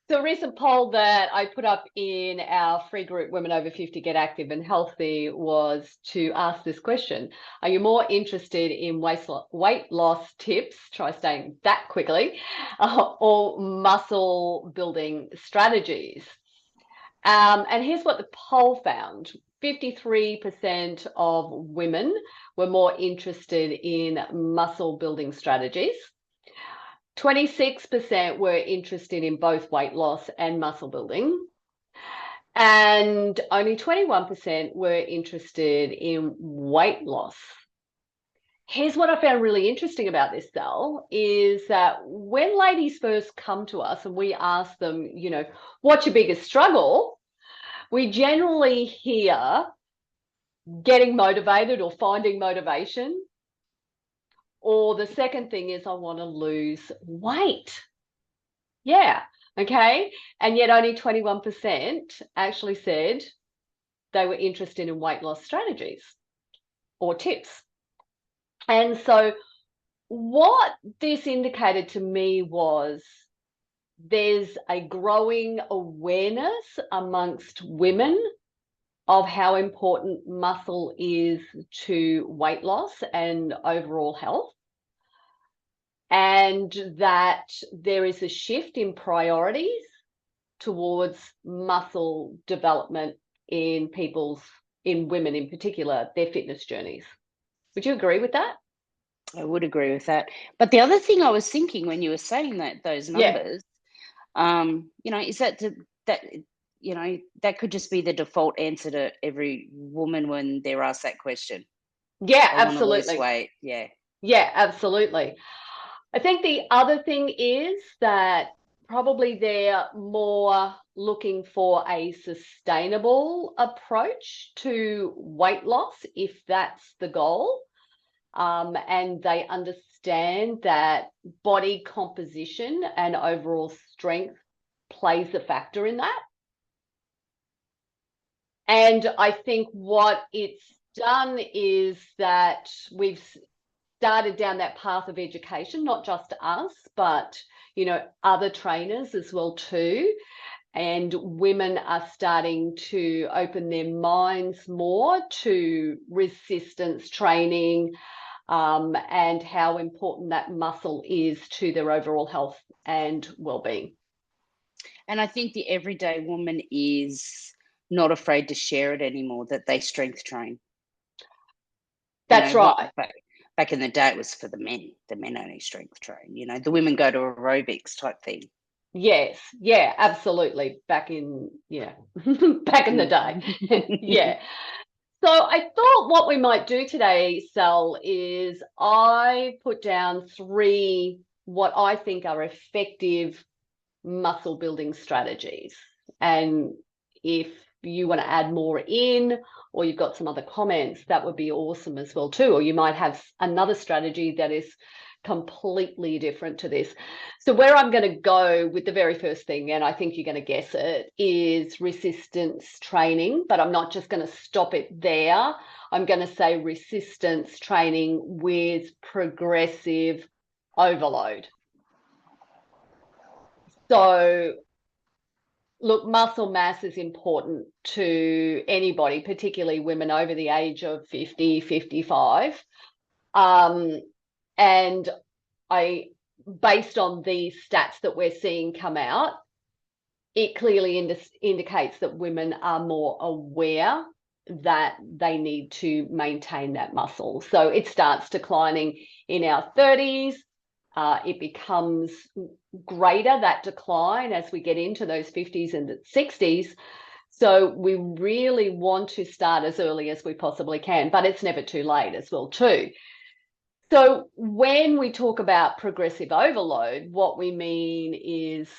So a recent poll that I put up in our free group, Women Over 50 Get Active and Healthy, was to ask this question. Are you more interested in weight loss tips, try saying that quickly, or muscle building strategies? And here's what the poll found. 53% of women were more interested in muscle building strategies. 26% were interested in both weight loss and muscle building. And only 21% were interested in weight loss. Here's what I found really interesting about this, Sal, is that when ladies first come to us and we ask them, what's your biggest struggle? We generally hear getting motivated or finding motivation. Or the second thing is, I want to lose weight. Yeah. Okay. And yet only 21% actually said they were interested in weight loss strategies or tips. And so what this indicated to me was there's a growing awareness amongst women of how important muscle is to weight loss and overall health. And that there is a shift in priorities towards muscle development in women in particular, their fitness journeys. Would you agree with that? I would agree with that. But the other thing I was thinking when you were saying those numbers, is that could just be the default answer to every woman when they're asked that question. Yeah, I absolutely. want to lose weight. Yeah. Yeah, absolutely. I think the other thing is that probably they're more looking for a sustainable approach to weight loss, if that's the goal. And they understand that body composition and overall strength plays a factor in that. And I think what it's done is that we've started down that path of education, not just us, but, other trainers as well too. And women are starting to open their minds more to resistance training, and how important that muscle is to their overall health and well-being. And I think the everyday woman is not afraid to share it anymore, that they strength train. That's right. Back in the day, it was for the men. The men only strength train. The women go to aerobics type thing. Yes, yeah, absolutely. Back in the day. Yeah. So I thought what we might do today, Sal, is I put down 3 what I think are effective muscle building strategies. And if you want to add more in, or you've got some other comments, that would be awesome as well too. Or you might have another strategy that is completely different to this. So where I'm going to go with the very first thing, and I think you're going to guess it, is resistance training, but I'm not just going to stop it there. I'm going to say resistance training with progressive overload. So look, muscle mass is important to anybody, particularly women over the age of 50, 55. And based on these stats that we're seeing come out, it clearly indicates that women are more aware that they need to maintain that muscle. So it starts declining in our 30s. It becomes greater, that decline, as we get into those 50s and 60s. So we really want to start as early as we possibly can, but it's never too late as well too. So when we talk about progressive overload, what we mean is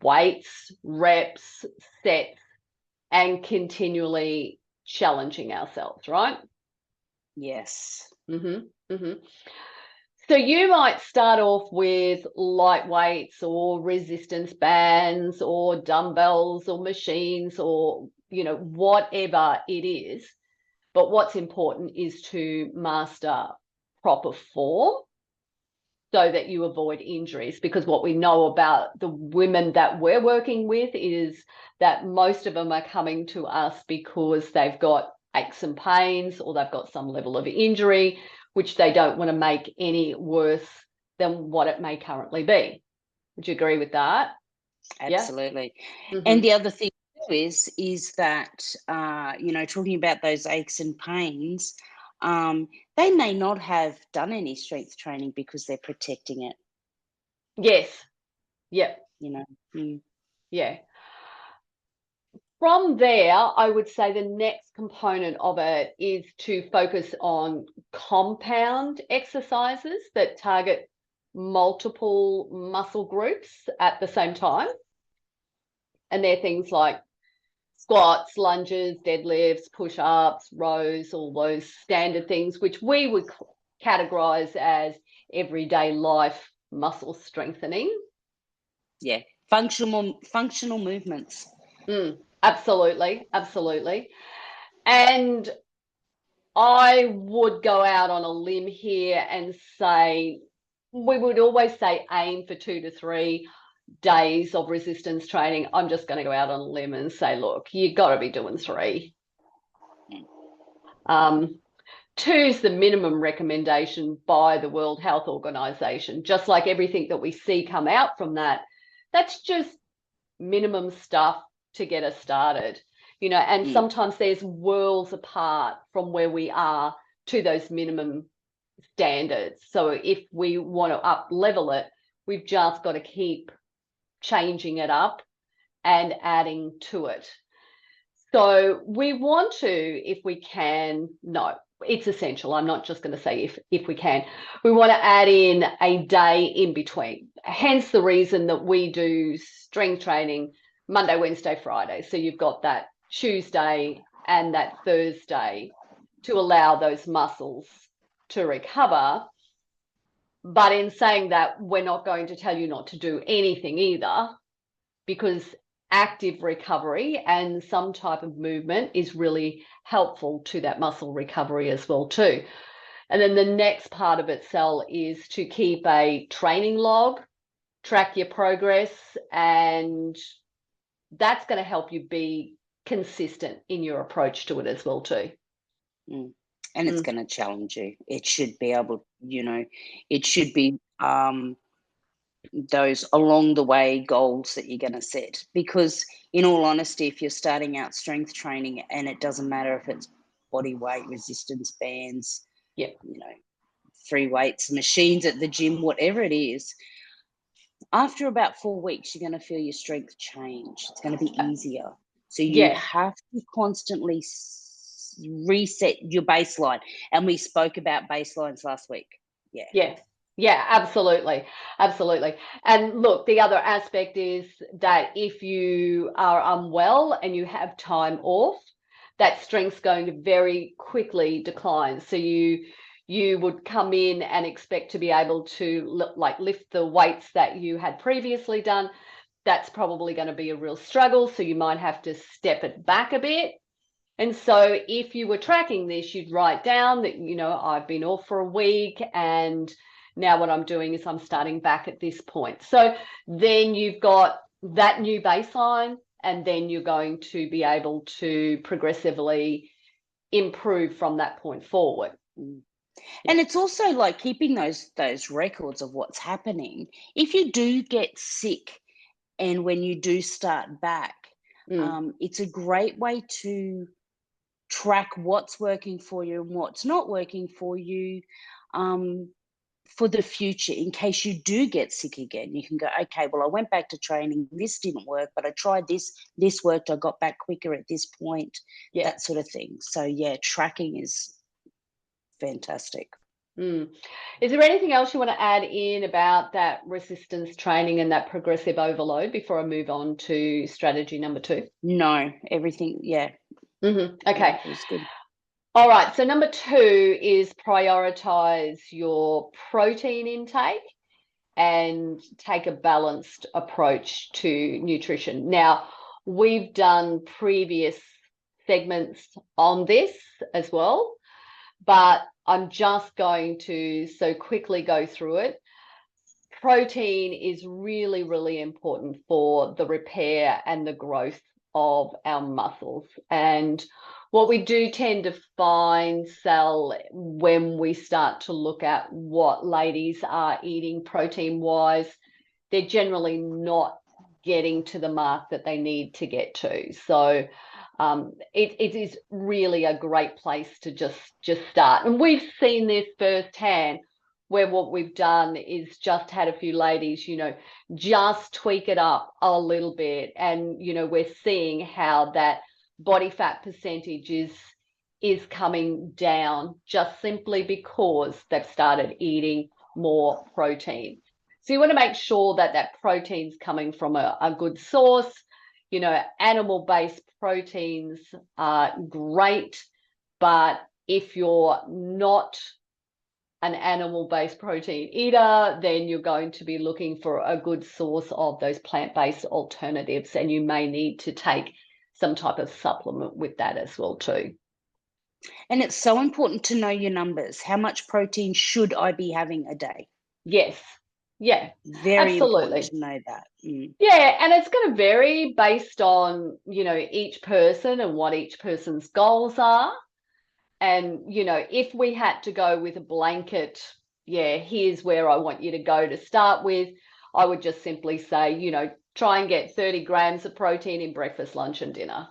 weights, reps, sets, and continually challenging ourselves, right? Yes. Mm-hmm. Mm-hmm. So you might start off with light weights or resistance bands or dumbbells or machines or, whatever it is. But what's important is to master proper form so that you avoid injuries. Because what we know about the women that we're working with is that most of them are coming to us because they've got aches and pains, or they've got some level of injury, which they don't want to make any worse than what it may currently be. Would you agree with that? Absolutely. Yeah. And the other thing too is that talking about those aches and pains, they may not have done any strength training because they're protecting it. Yes. Yep. Yeah. From there, I would say the next component of it is to focus on compound exercises that target multiple muscle groups at the same time. And they're things like squats, lunges, deadlifts, push-ups, rows, all those standard things, which we would categorize as everyday life muscle strengthening. Yeah, functional movements. Absolutely, absolutely. And I would go out on a limb here and say, we would always say aim for 2 to 3 days of resistance training. I'm just going to go out on a limb and say, look, you've got to be doing 3. 2 is the minimum recommendation by the World Health Organization. Just like everything that we see come out from that, that's just minimum stuff to get us started. And sometimes there's worlds apart from where we are to those minimum standards. So if we want to up level it, we've just got to keep changing it up and adding to it. So we want to, if we can, no, it's essential. I'm not just going to say if we can. We want to add in a day in between. Hence the reason that we do strength training Monday, Wednesday, Friday. So you've got that Tuesday and that Thursday to allow those muscles to recover. But in saying that, we're not going to tell you not to do anything either, because active recovery and some type of movement is really helpful to that muscle recovery as well too. And then the next part of it, Sal, is to keep a training log, track your progress, and that's going to help you be consistent in your approach to it as well too. And it's going to challenge you. It should be able, it should be those along the way goals that you're going to set. Because in all honesty, if you're starting out strength training, and it doesn't matter if it's body weight, resistance bands, free weights, machines at the gym, whatever it is, after about 4 weeks, you're going to feel your strength change. It's going to be easier. So you have to constantly reset your baseline. And we spoke about baselines last week. Yeah, absolutely. Absolutely. And look, the other aspect is that if you are unwell and you have time off, that strength's going to very quickly decline. So you would come in and expect to be able to lift the weights that you had previously done. That's probably going to be a real struggle. So you might have to step it back a bit. And so if you were tracking this, you'd write down that, I've been off for a week, and now what I'm doing is I'm starting back at this point. So then you've got that new baseline, and then you're going to be able to progressively improve from that point forward. And it's also like keeping those records of what's happening. If you do get sick and when you do start back, it's a great way to track what's working for you and what's not working for you for the future. In case you do get sick again, you can go, okay, well, I went back to training, this didn't work, but I tried this worked, I got back quicker at this point, that sort of thing. So tracking is fantastic. Is there anything else you want to add in about that resistance training and that progressive overload before I move on to strategy number 2? No, everything. Okay. Yeah, that's good. All right. So number 2 is prioritize your protein intake and take a balanced approach to nutrition. Now, we've done previous segments on this as well, but I'm just going to so quickly go through it. protein is really, really important for the repair and the growth of our muscles. And what we do tend to find, Sal, when we start to look at what ladies are eating protein-wise, they're generally not getting to the mark that they need to get to. So it is really a great place to just start. And we've seen this firsthand, where what we've done is just had a few ladies, just tweak it up a little bit. And, we're seeing how that body fat percentage is coming down just simply because they've started eating more protein. So you want to make sure that that protein's coming from a good source. Animal-based proteins are great, but if you're not an animal-based protein eater, then you're going to be looking for a good source of those plant-based alternatives, and you may need to take some type of supplement with that as well too. And it's so important to know your numbers. How much protein should I be having a day? Yes. Yeah, Very absolutely. important to know that. Yeah, and it's going to vary based on, each person and what each person's goals are. And, if we had to go with a blanket, here's where I want you to go to start with, I would just simply say, try and get 30 grams of protein in breakfast, lunch, and dinner.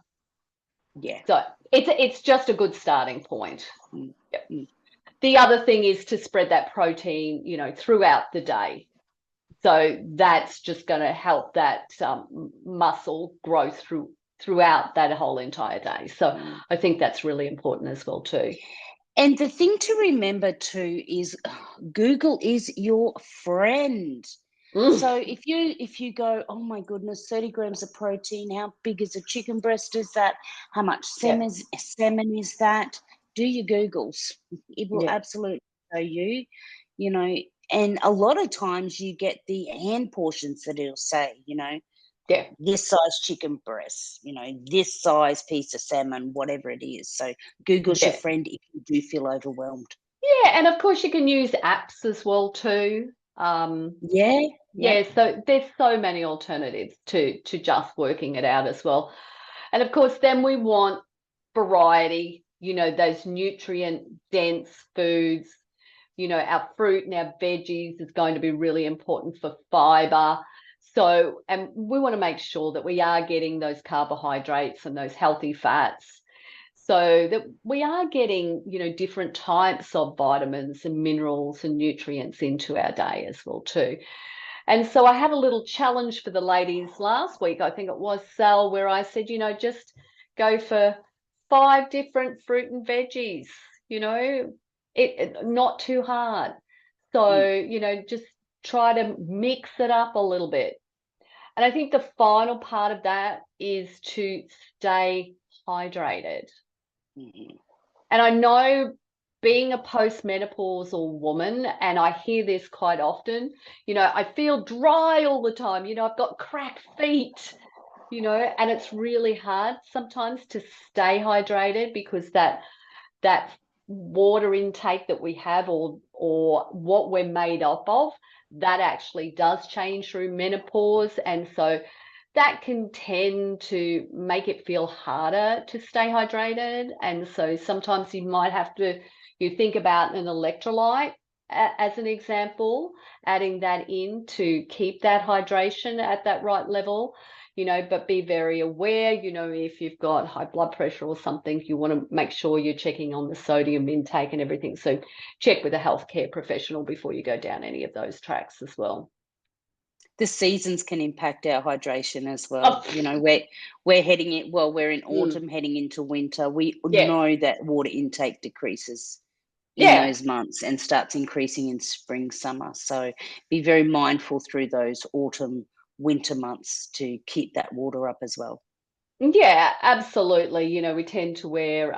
Yeah. So it's just a good starting point. Yep. Mm. The other thing is to spread that protein, throughout the day. So that's just going to help that muscle grow throughout that whole entire day. So I think that's really important as well too. And the thing to remember too is Google is your friend. So if you go, oh my goodness, 30 grams of protein, how big is a chicken breast is that? How much salmon is that? Do your Googles. It will absolutely show you, and a lot of times you get the hand portions that it'll say, this size chicken breast, this size piece of salmon, whatever it is. So Google's your friend if you do feel overwhelmed. Yeah, and of course you can use apps as well too. So there's so many alternatives to just working it out as well. And of course, then we want variety, those nutrient dense foods. Our fruit and our veggies is going to be really important for fiber. So, and we want to make sure that we are getting those carbohydrates and those healthy fats, so that we are getting, different types of vitamins and minerals and nutrients into our day as well too. And so I had a little challenge for the ladies last week, I think it was, Sal, where I said, just go for 5 different fruit and veggies, it not too hard. So, just try to mix it up a little bit. And I think the final part of that is to stay hydrated. And I know, being a postmenopausal woman, and I hear this quite often, I feel dry all the time, I've got cracked feet, and it's really hard sometimes to stay hydrated, because that water intake that we have, or what we're made up of, that actually does change through menopause. And so that can tend to make it feel harder to stay hydrated. And so sometimes you might have to, you think about an electrolyte as an example, adding that in to keep that hydration at that right level, but be very aware, if you've got high blood pressure or something, you want to make sure you're checking on the sodium intake and everything. So check with a healthcare professional before you go down any of those tracks as well. The seasons can impact our hydration as well. We're heading in, we're in autumn heading into winter. We know that water intake decreases in those months and starts increasing in spring, summer. So be very mindful through those autumn, winter months to keep that water up as well. Yeah, absolutely. We tend to wear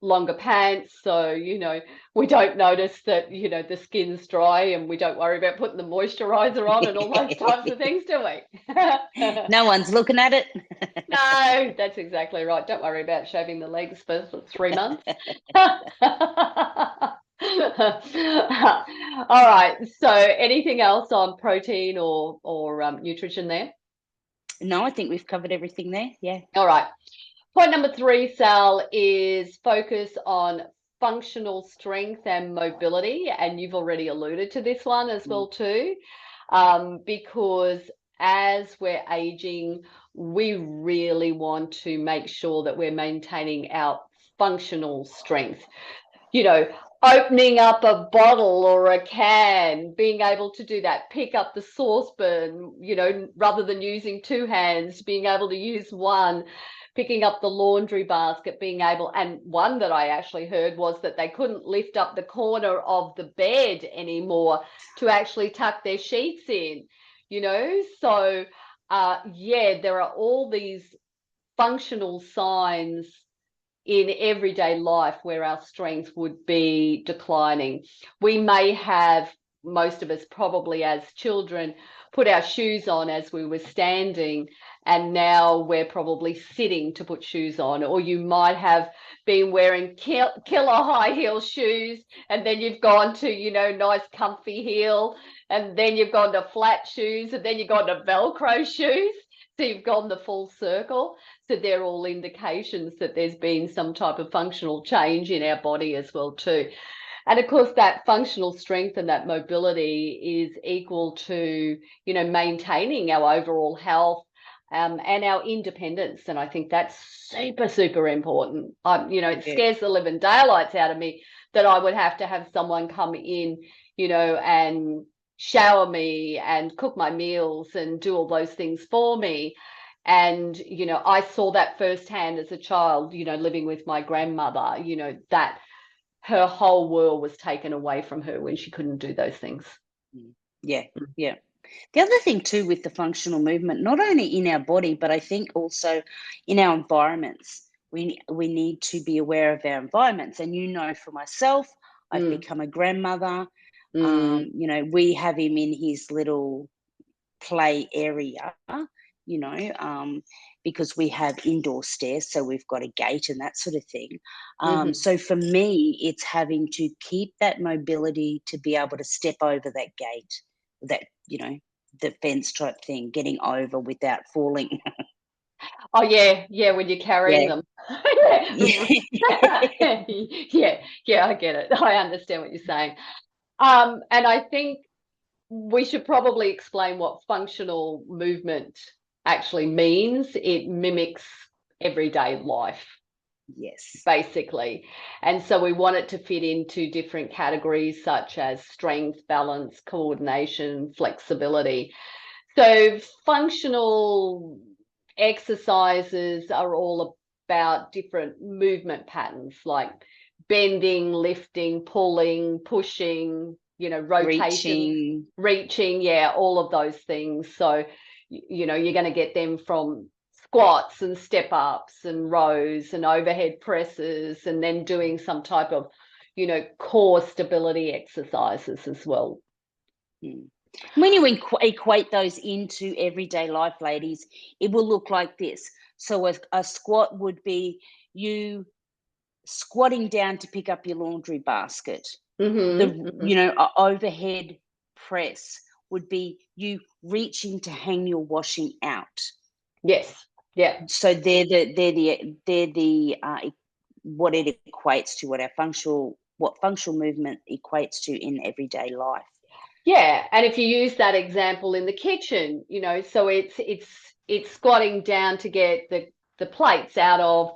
longer pants, so we don't notice that the skin's dry, and we don't worry about putting the moisturizer on and all those types of things, do we? No one's looking at it. No, that's exactly right. Don't worry about shaving the legs for 3 months. All right. So anything else on protein or nutrition there? No, I think we've covered everything there. Yeah. All right. Point number 3, Sal, is focus on functional strength and mobility. And you've already alluded to this one as well too, because as we're aging, we really want to make sure that we're maintaining our functional strength. You know, opening up a bottle or a can, being able to do that, pick up the saucepan, rather than using 2 hands, being able to use one, picking up the laundry basket, being able, and one that I actually heard was that they couldn't lift up the corner of the bed anymore to actually tuck their sheets in, So, yeah, there are all these functional signs in everyday life where our strength would be declining. We may have, most of us probably as children, put our shoes on as we were standing, and now we're probably sitting to put shoes on. Or you might have been wearing killer high heel shoes, and then you've gone to, nice comfy heel, and then you've gone to flat shoes, and then you've gone to Velcro shoes. So you've gone the full circle. So they're all indications that there's been some type of functional change in our body as well too. And of course, that functional strength and that mobility is equal to, maintaining our overall health, and our independence. And I think that's super, super important. It scares the living daylights out of me that I would have to have someone come in, and shower me and cook my meals and do all those things for me. And, I saw that firsthand as a child, living with my grandmother, that her whole world was taken away from her when she couldn't do those things. Yeah, yeah. The other thing too with the functional movement, not only in our body, but I think also in our environments, we need to be aware of our environments. And for myself, I've become a grandmother. We have him in his little play area, because we have indoor stairs, so we've got a gate and that sort of thing. So for me, it's having to keep that mobility to be able to step over that gate, that, the fence type thing, getting over without falling. Oh yeah, when you're carrying them. Yeah. Yeah, I get it. I understand what you're saying. And I think we should probably explain what functional movement actually means. It mimics everyday life, Yes. basically. And so we want it to fit into different categories such as strength, balance, coordination, flexibility. So functional exercises are all about different movement patterns like bending, lifting, pulling, pushing, rotation, reaching, yeah, all of those things. So, you're going to get them from squats and step ups and rows and overhead presses, and then doing some type of, core stability exercises as well. When you equate those into everyday life, ladies, it will look like this. So a squat would be you squatting down to pick up your laundry basket. A overhead press would be you reaching to hang your washing out. Yes. Yeah. So they're the what it equates to, what functional movement equates to in everyday life. Yeah, and if you use that example in the kitchen, so it's squatting down to get the plates out of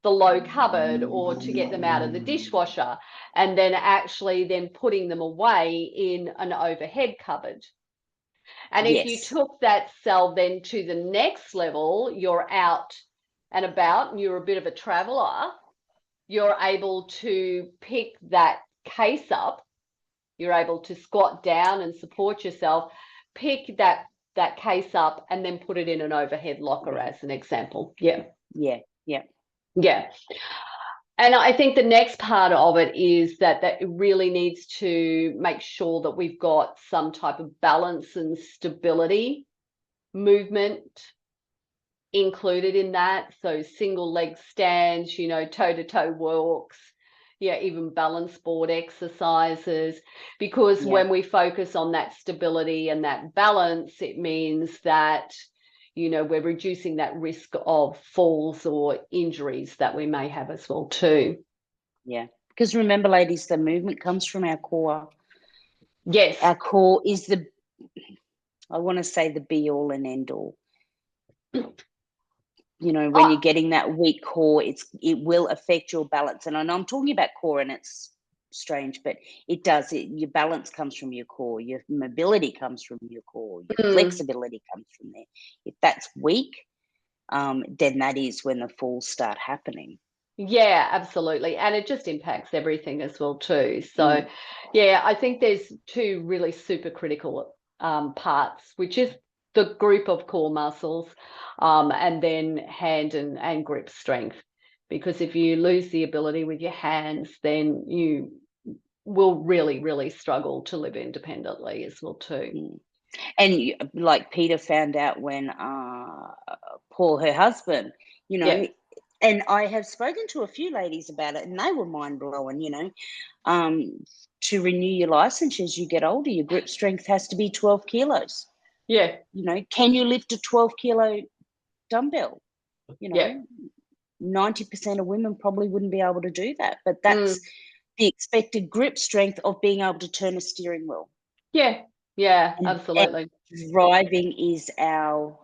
the low cupboard or to get them out of the dishwasher, and then actually then putting them away in an overhead cupboard. And if you took that cell then to the next level, you're out and about and you're a bit of a traveler, you're able to pick that case up. You're able to squat down and support yourself, pick that case up and then put it in an overhead locker as an example. Yeah. Yeah. Yeah. Yeah. And I think the next part of it is that it really needs to make sure that we've got some type of balance and stability movement included in that. So single leg stands, toe to toe walks, yeah, even balance board exercises, because Yeah. when we focus on that stability and that balance, it means that, you know, we're reducing that risk of falls or injuries that we may have as well too. Yeah. Because remember, ladies, the movement comes from our core. Yes. Our core is I want to say the be all and end all. You know, when you're getting that weak core, it will affect your balance. And I'm talking about core, and it's strange, but it does. Your balance comes from your core. Your mobility comes from your core. Your flexibility comes from there. If that's weak, then that is when the falls start happening. Yeah, absolutely. And it just impacts everything as well too. So yeah, I think there's two really super critical parts, which is the group of core muscles, and then hand and grip strength. Because if you lose the ability with your hands, then you will really, really struggle to live independently as well too. And like Peter found out when Paul, her husband, you know, Yeah. and I have spoken to a few ladies about it, and they were mind blowing. You know, to renew your license as you get older, your grip strength has to be 12 kilos. Yeah. You know, can you lift a 12-kilo dumbbell? You Yeah. know, 90% of women probably wouldn't be able to do that, but that's the expected grip strength of being able to turn a steering wheel. Yeah. Yeah, And absolutely. driving is our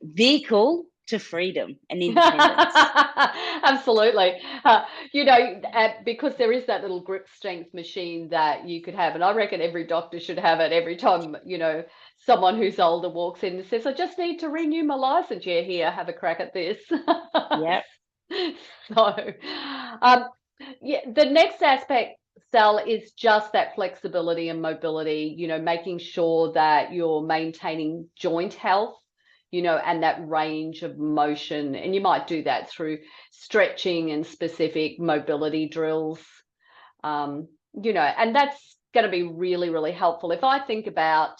vehicle to freedom and independence. Absolutely. You know, because there is that little grip strength machine that you could have, and I reckon every doctor should have it every time, you know, someone who's older walks in and says, I just need to renew my license. Yeah, here, have a crack at this. Yeah. So, um, yeah, the next aspect, Sal, is just that flexibility and mobility, you know, making sure that you're maintaining joint health, you know, and that range of motion. And you might do that through stretching and specific mobility drills, you know, and that's going to be really, really helpful. If I think about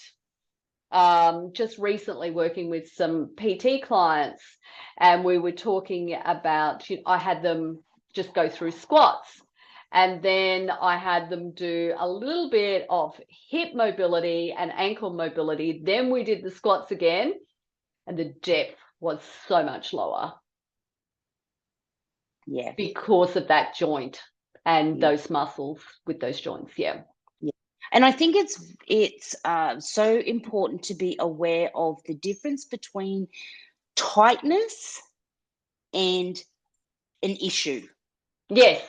just recently working with some PT clients, and we were talking about, you know, I had them just go through squats, and then I had them do a little bit of hip mobility and ankle mobility. Then we did the squats again, and the depth was so much lower. Yeah. Because of that joint and Yeah. those muscles with those joints. Yeah. Yeah. And I think it's so important to be aware of the difference between tightness and an issue. Yes.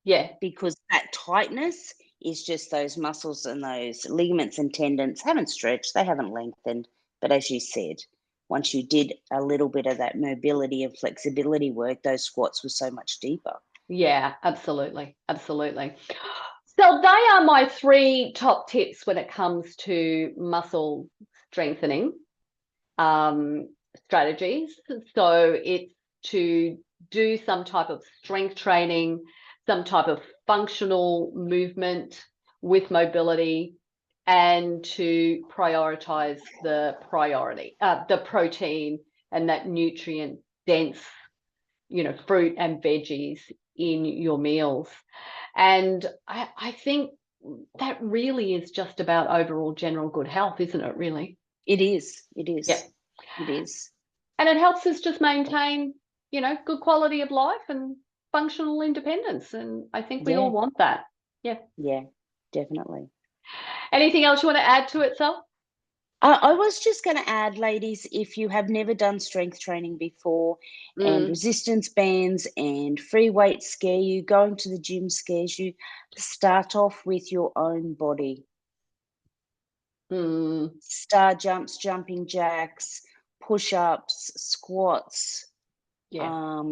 Yeah. Because that tightness is just those muscles and those ligaments and tendons haven't stretched, they haven't lengthened. But as you said, once you did a little bit of that mobility and flexibility work, those squats were so much deeper. Yeah, absolutely. Absolutely. So they are my three top tips when it comes to muscle strengthening strategies. So it's to do some type of strength training, some type of functional movement with mobility, and to prioritize the protein and that nutrient dense, you know, fruit and veggies in your meals. And I think that really is just about overall general good health, isn't it, really? It is. It Yeah. is. It is. And it helps us just maintain, you know, good quality of life and functional independence. And I think we all Yeah. want that. Yeah. Yeah. Definitely. Anything else you want to add to it, Sal? I was just going to add, ladies, if you have never done strength training before and resistance bands and free weights scare you, going to the gym scares you, start off with your own body. Star jumps, jumping jacks, push-ups, squats. Yeah.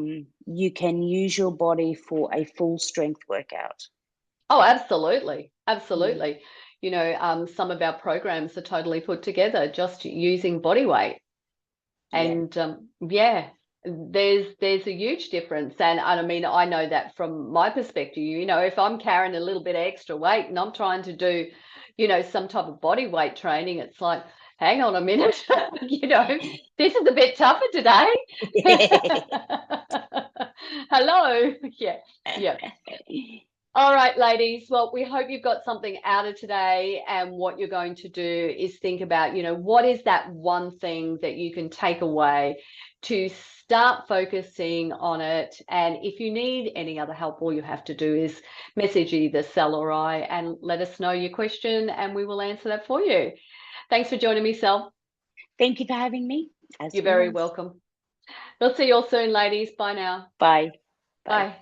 You can use your body for a full strength workout. Oh, absolutely. Absolutely. You know, some of our programs are totally put together just using body weight. Yeah. And yeah, there's a huge difference. And I mean, I know that from my perspective, you know, if I'm carrying a little bit of extra weight and I'm trying to do, you know, some type of body weight training, it's like, hang on a minute, you know, this is a bit tougher today. Hello. Yeah. Yeah. All right, ladies. Well, we hope you've got something out of today. And what you're going to do is think about, what is that one thing that you can take away to start focusing on it. And if you need any other help, all you have to do is message either Sel or I and let us know your question, and we will answer that for you. Thanks for joining me, Sel. Thank you for having me. You're very welcome. We'll see you all soon, ladies. Bye now. Bye. Bye.